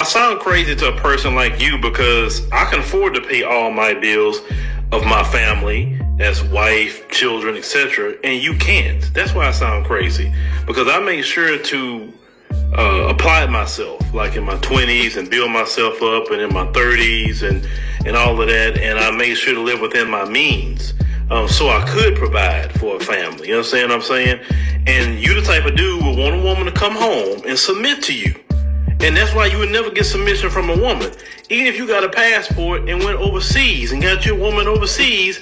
sound crazy to a person like you because I can afford to pay all my bills of my family, that's wife, children, etc., and you can't. That's why I sound crazy, because I made sure to apply myself, like in my 20s, and build myself up, and in my 30s, and all of that, and I made sure to live within my means, so I could provide for a family. You understand what I'm saying? And you the type of dude who would want a woman to come home and submit to you. And that's why you would never get submission from a woman. Even if you got a passport and went overseas and got your woman overseas,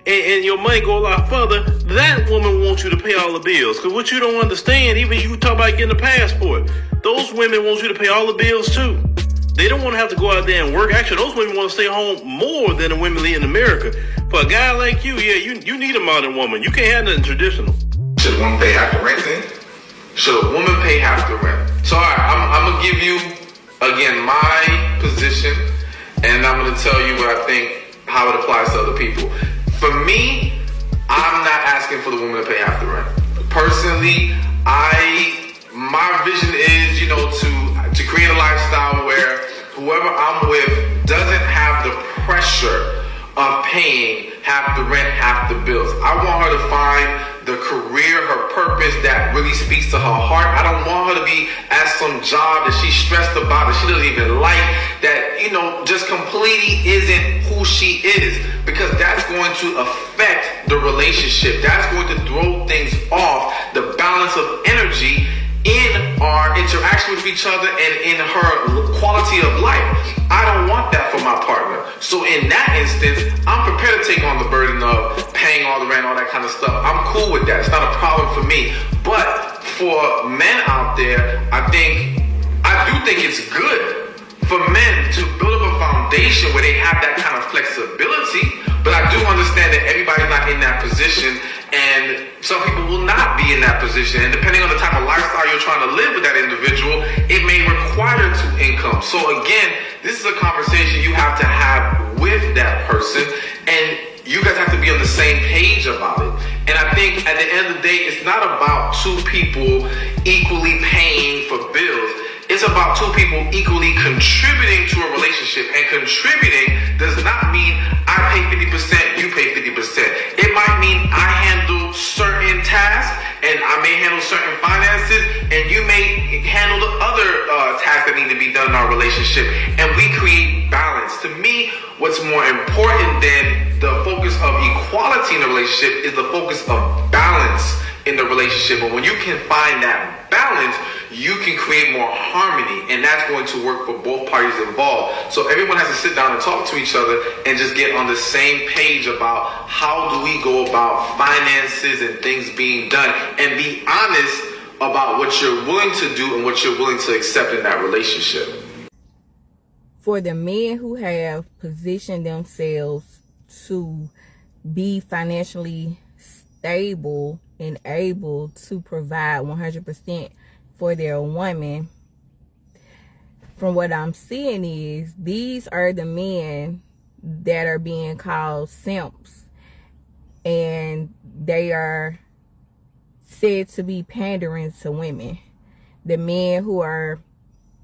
and your money go a lot further, that woman wants you to pay all the bills. Because what you don't understand, even you talk about getting a passport, those women want you to pay all the bills too. They don't want to have to go out there and work. Actually, those women want to stay home more than the women in America. For a guy like you, yeah, you need a modern woman. You can't have nothing traditional. Should a woman pay half the rent then? Should a woman pay half the rent? So, all right, I'm going to give you, again, my position, and I'm going to tell you what I think, how it applies to other people. For me, I'm not asking for the woman to pay half the rent. Personally, my vision is, to create a lifestyle where whoever I'm with doesn't have the pressure of paying half the rent, half the bills. I want her to find the career, her purpose that really speaks to her heart. I don't want her to be at some job that she's stressed about, that she doesn't even like, that, just completely isn't who she is, because that's going to affect the relationship. That's going to throw things off the balance of energy in our interaction with each other and in her quality of life. I don't want that for my partner. So in that instance, I'm prepared to take on the burden of paying all the rent, all that kind of stuff. I'm cool with that. It's not a problem for me. But for men out there, I do think it's good for men to build up a foundation where they have that kind of flexibility. But I do understand that everybody's not in that position, and some people will not be in that position. And depending on the type of lifestyle you're trying to live with that individual, it may require two income. So again, this is a conversation you have to have with that person, and you guys have to be on the same page about it. And I think at the end of the day, it's not about two people equally paying for bills. It's about two people equally contributing to a relationship. And contributing does not mean I pay 50%, you pay 50%. It might mean I handle certain tasks and I may handle certain finances, and you may handle the other tasks that need to be done in our relationship. And we create balance. To me, what's more important than the focus of equality in the relationship is the focus of balance in the relationship. And when you can find that balance, you can create more harmony, and that's going to work for both parties involved. So everyone has to sit down and talk to each other and just get on the same page about how do we go about finances and things being done, and be honest about what you're willing to do and what you're willing to accept in that relationship. For the men who have positioned themselves to be financially stable and able to provide 100% for their woman, from what I'm seeing is these are the men that are being called simps, and they are said to be pandering to women. The men who are,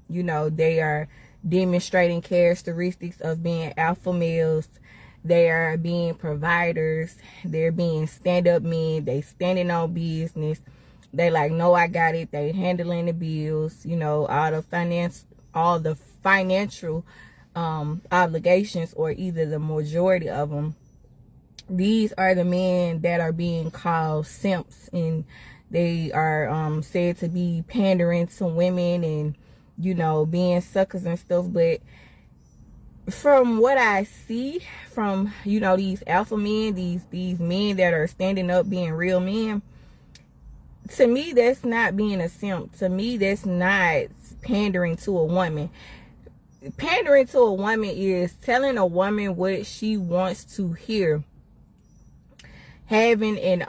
they are demonstrating characteristics of being alpha males. They are being providers. They're being stand-up men. They standing on business. They like, no, I got it. They handling the bills, all the financial obligations, or either the majority of them. These are the men that are being called simps, and they are said to be pandering to women and, being suckers and stuff. But from what I see from, these alpha men, these men that are standing up being real men, to me, that's not being a simp. To me, that's not pandering to a woman. Pandering to a woman is telling a woman what she wants to hear, having an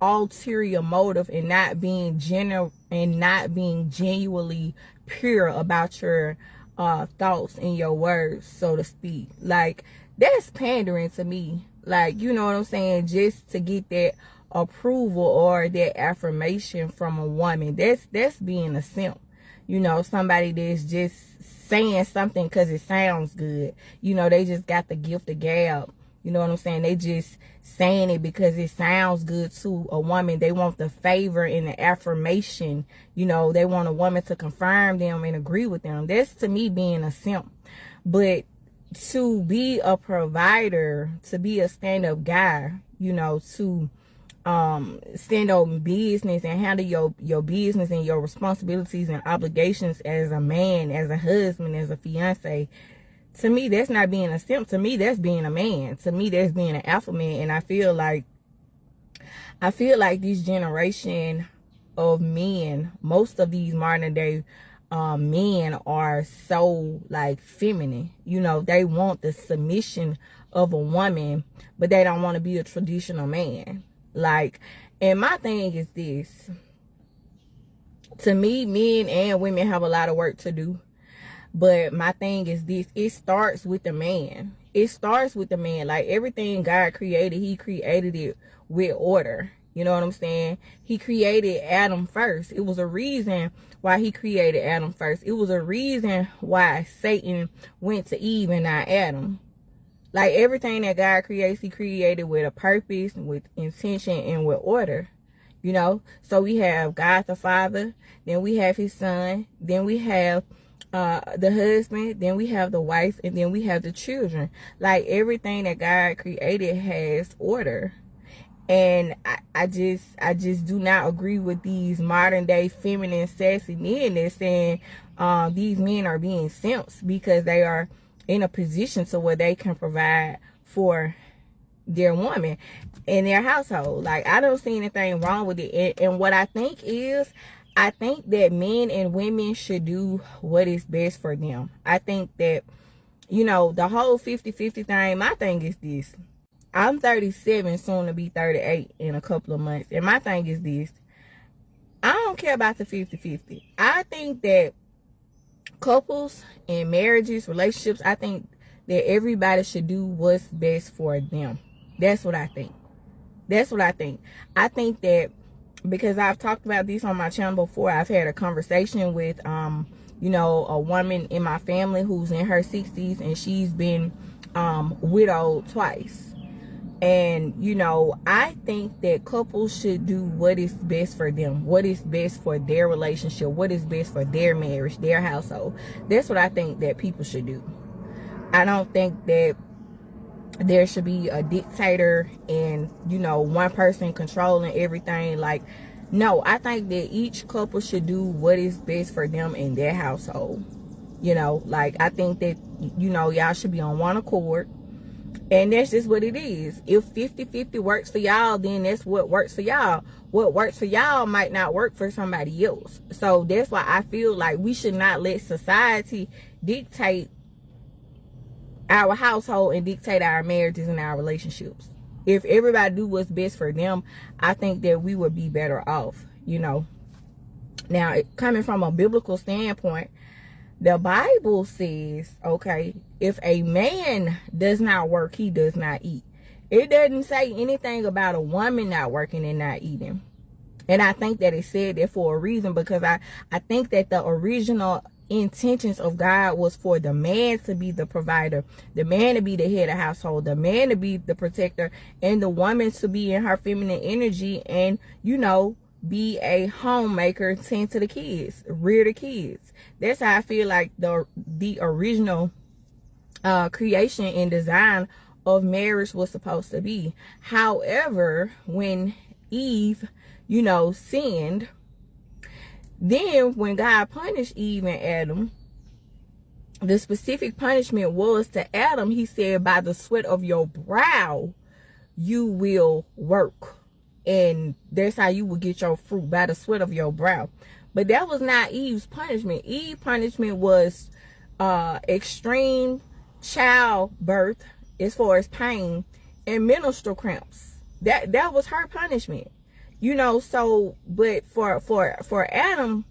ulterior motive, and not being genuinely pure about your thoughts and your words, so to speak. Like, that's pandering to me. Like, you know what I'm saying? Just to get that approval or that affirmation from a woman. That's being a simp. You know, somebody that's just saying something because it sounds good. You know, they just got the gift of gab. You know what I'm saying? They just saying it because it sounds good to a woman. They want the favor and the affirmation. You know, they want a woman to confirm them and agree with them. That's, to me, being a simp. But to be a provider, to be a stand-up guy, you know, to stand on business and handle your business and your responsibilities and obligations as a man, as a husband, as a fiance, to me, that's not being a simp. To me, that's being a man. To me, that's being an alpha man. And I feel like this generation of men, most of these modern day men are so like feminine. You know, they want the submission of a woman, but they don't want to be a traditional man. Like, and my thing is this. To me, men and women have a lot of work to do. But my thing is this. It starts with the man. It starts with the man. Like, everything God created, he created it with order. You know what I'm saying? He created Adam first. It was a reason why he created Adam first. It was a reason why Satan went to Eve and not Adam. Like, everything that God creates, he created with a purpose, with intention, and with order. You know? So we have God the Father, then we have his son, then we have the husband, then we have the wife, and then we have the children. Like, everything that God created has order. And I just do not agree with these modern day feminine sassy men that saying these men are being simps because they are in a position to where they can provide for their woman in their household. Like, I don't see anything wrong with it. And what I think is, I think that men and women should do what is best for them. I think that, you know, the whole 50-50 thing, my thing is this. I'm 37, soon to be 38 in a couple of months. And my thing is this. I don't care about the 50-50. I think that couples and marriages, relationships, I think that everybody should do what's best for them. That's what I think. That's what I think. I think that because I've talked about this on my channel before, I've had a conversation with, you know, a woman in my family who's in her 60s and she's been widowed twice. And, you know, I think that couples should do what is best for them, what is best for their relationship, what is best for their marriage, their household. That's what I think that people should do. I don't think that there should be a dictator and, you know, one person controlling everything. Like, no, I think that each couple should do what is best for them in their household. You know, like, I think that, you know, y'all should be on one accord. And that's just what it is. If 50-50 works for y'all, then that's what works for y'all. What works for y'all might not work for somebody else. So that's why I feel like we should not let society dictate our household and dictate our marriages and our relationships. If everybody do what's best for them, I think that we would be better off, you know. Now, coming from a biblical standpoint, the Bible says, okay, if a man does not work, he does not eat. It doesn't say anything about a woman not working and not eating. And I think that it said that for a reason, because I think that the original intentions of God was for the man to be the provider, the man to be the head of household, the man to be the protector, and the woman to be in her feminine energy and, you know, be a homemaker, tend to the kids, rear the kids. That's how I feel like the original creation and design of marriage was supposed to be. However, when Eve, you know, sinned, then when God punished Eve and Adam, the specific punishment was to Adam. He said, by the sweat of your brow, you will work. And that's how you will get your fruit, by the sweat of your brow. But that was not Eve's punishment. Eve's punishment was extreme childbirth as far as pain and menstrual cramps. That was her punishment. You know, so, but for Adam,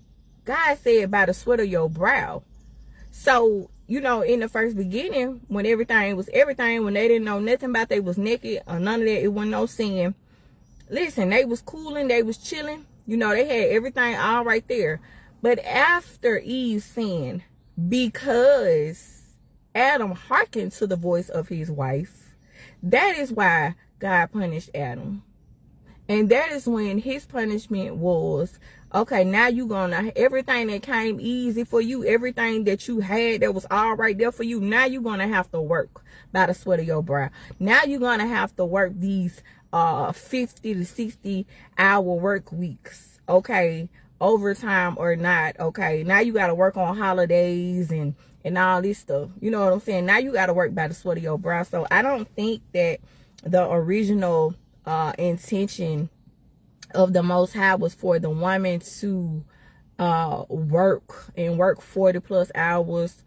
God said by the sweat of your brow. So, you know, in the first beginning, when everything was everything, when they didn't know nothing about they was naked or none of that, it wasn't no sin. Listen, they was cooling, they was chilling. You know, they had everything all right there. But after Eve sinned, because Adam hearkened to the voice of his wife, that is why God punished Adam. And that is when his punishment was, okay, now you gonna, everything that came easy for you, everything that you had that was all right there for you, now you're gonna have to work by the sweat of your brow. Now you're gonna have to work these 50 to 60 hour work weeks, okay, overtime or not, okay. Now you gotta work on holidays and all this stuff. You know what I'm saying? Now you gotta work by the sweat of your brow. So I don't think that the original intention of the Most High was for the woman to work 40 plus hours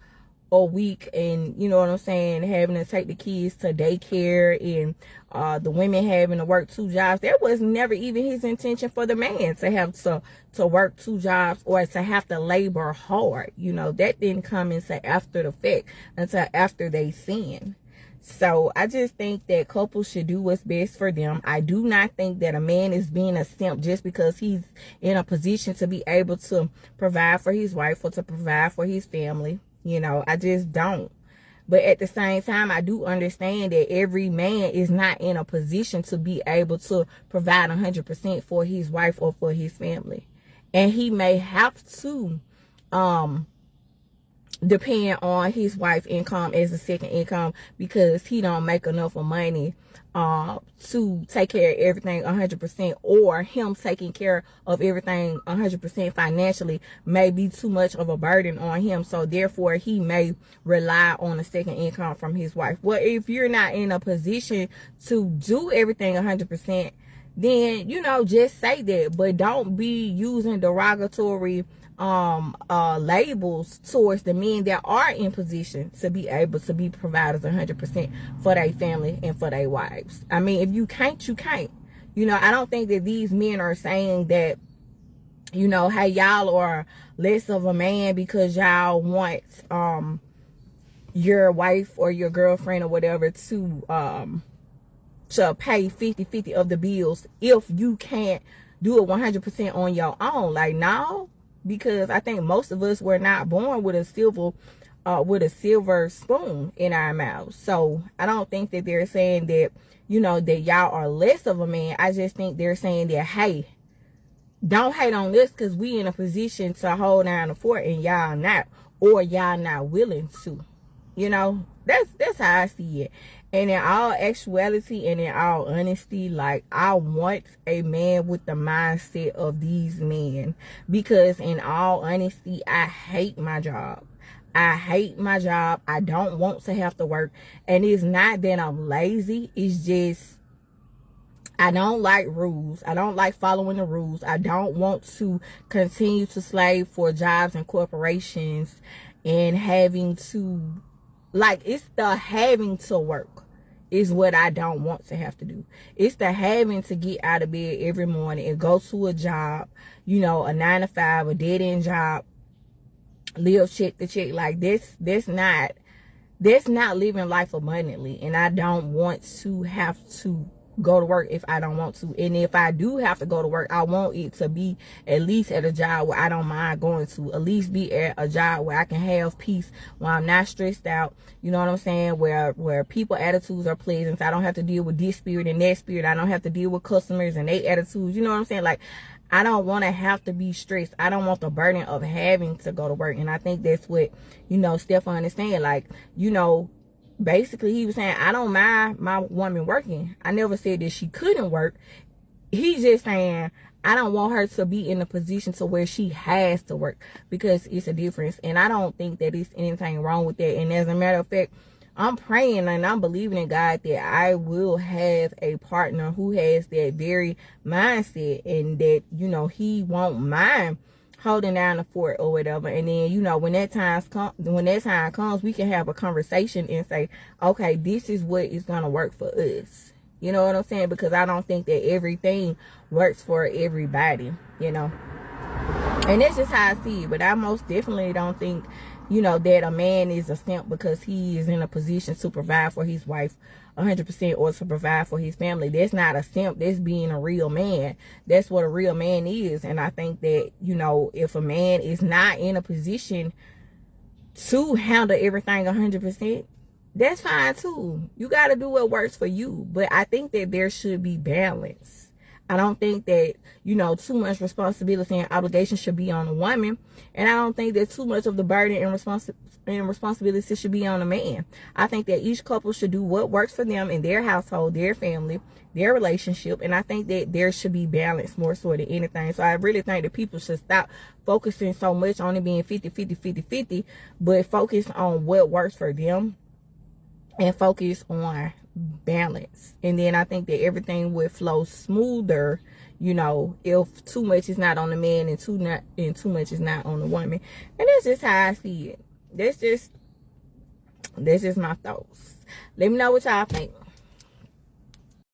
a week, and you know what I'm saying, having to take the kids to daycare, and the women having to work 2 jobs. That was never even his intention for the man to have to work 2 jobs or to have to labor hard. You know, that didn't come into after the fact, until after they sinned. So I just think that couples should do what's best for them. I do not think that a man is being a simp just because he's in a position to be able to provide for his wife or to provide for his family. You know, I just don't. But at the same time, I do understand that every man is not in a position to be able to provide 100% for his wife or for his family. And he may have to depend on his wife's income as a second income because he don't make enough of money to take care of everything 100%, or him taking care of everything 100% financially may be too much of a burden on him. So therefore he may rely on a second income from his wife. Well, if you're not in a position to do everything 100%, then, you know, just say that, but don't be using derogatory labels towards the men that are in position to be able to be providers 100% for their family and for their wives. I mean, if you can't, you can't. You know, I don't think that these men are saying that, you know, hey, y'all are less of a man because y'all want your wife or your girlfriend or whatever to pay 50-50 of the bills if you can't do it 100% on your own. Like, no. Because I think most of us were not born with a silver spoon in our mouths. So I don't think that they're saying that, you know, that y'all are less of a man. I just think they're saying that, hey, don't hate on us because we in a position to hold down the fort and y'all not, or y'all not willing to. You know, that's how I see it. And in all actuality and in all honesty, like, I want a man with the mindset of these men. Because in all honesty, I hate my job. I hate my job. I don't want to have to work. And it's not that I'm lazy. It's just, I don't like rules. I don't like following the rules. I don't want to continue to slave for jobs and corporations and having to, like, it's the having to work is what I don't want to have to do. It's the having to get out of bed every morning and go to a job, you know, a 9 to 5, a dead end job, live check to check. Like, that's not living life abundantly. And I don't want to have to go to work if I don't want to. And if I do have to go to work, I want it to be at least at a job where I don't mind going to. At least be at a job where I can have peace, where I'm not stressed out. You know what I'm saying? Where people attitudes are pleasant. So I don't have to deal with this spirit and that spirit. I don't have to deal with customers and their attitudes. You know what I'm saying? Like, I don't want to have to be stressed. I don't want the burden of having to go to work. And I think that's what, you know, Stefan is saying. Like, you know, basically he was saying, I don't mind my woman working. I never said that she couldn't work. He's just saying, I don't want her to be in a position to where she has to work, because it's a difference. And I don't think that there's anything wrong with that. And as a matter of fact, I'm praying and I'm believing in God that I will have a partner who has that very mindset, and that, you know, he won't mind holding down the fort or whatever. And then, you know, when that time comes, we can have a conversation and say, okay, this is what is gonna work for us. You know what I'm saying? Because I don't think that everything works for everybody, you know. And that's just how I see it. But I most definitely don't think you know, that a man is a simp because he is in a position to provide for his wife 100% or to provide for his family. That's not a simp. That's being a real man. That's what a real man is. And I think that, you know, if a man is not in a position to handle everything 100%, that's fine too. You got to do what works for you. But I think that there should be balance. I don't think that, you know, too much responsibility and obligation should be on a woman. And I don't think that too much of the burden and responsibility should be on a man. I think that each couple should do what works for them in their household, their family, their relationship. And I think that there should be balance more so than anything. So I really think that people should stop focusing so much on it being 50, but focus on what works for them and focus on balance. And then I think that everything would flow smoother, you know, if too much is not on the man and too much is not on the woman. And that's just how I see it. That's just my thoughts. Let me know what y'all think.